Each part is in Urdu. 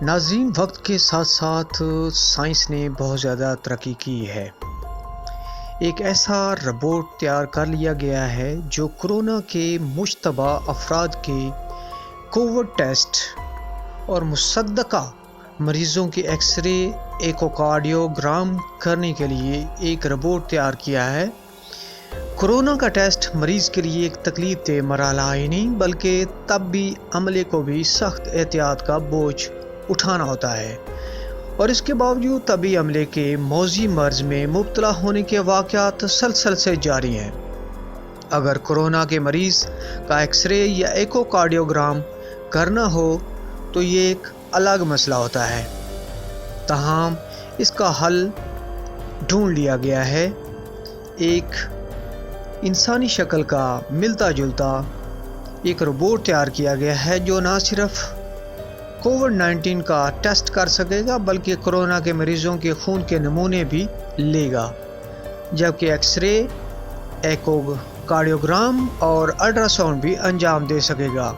ناظرین، وقت کے ساتھ ساتھ سائنس نے بہت زیادہ ترقی کی ہے۔ ایک ایسا روبوٹ تیار کر لیا گیا ہے جو کورونا کے مشتبہ افراد کے کووڈ ٹیسٹ اور مصدقہ مریضوں کے ایکس رے ایکوکارڈیوگرام کرنے کے لیے ایک روبوٹ تیار کیا ہے۔ کورونا کا ٹیسٹ مریض کے لیے ایک تکلیف دہ مرحلہ ہی نہیں بلکہ طبی عملے کو بھی سخت احتیاط کا بوجھ اٹھانا ہوتا ہے، اور اس کے باوجود طبی عملے کے موذی مرض میں مبتلا ہونے کے واقعات تسلسل سے جاری ہیں۔ اگر کورونا کے مریض کا ایکس رے یا ایکوکارڈیوگرام کرنا ہو تو یہ ایک الگ مسئلہ ہوتا ہے، تاہم اس کا حل ڈھونڈ لیا گیا ہے۔ ایک انسانی شکل کا ملتا جلتا ایک روبوٹ تیار کیا گیا ہے جو نہ صرف کووڈ-19 کا ٹیسٹ کر سکے گا بلکہ کورونا کے مریضوں کے خون کے نمونے بھی لے گا، جبکہ ایکس رے، ایکوکارڈیوگرام اور الٹرا ساؤنڈ بھی انجام دے سکے گا۔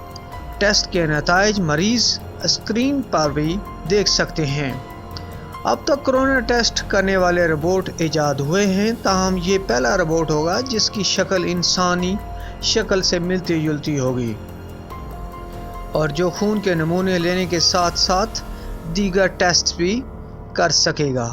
ٹیسٹ کے نتائج مریض اسکرین پر بھی دیکھ سکتے ہیں۔ اب تک کورونا ٹیسٹ کرنے والے روبوٹ ایجاد ہوئے ہیں، تاہم یہ پہلا روبوٹ ہوگا جس کی شکل انسانی شکل سے ملتی جلتی ہوگی اور جو خون کے نمونے لینے کے ساتھ ساتھ دیگر ٹیسٹ بھی کر سکے گا۔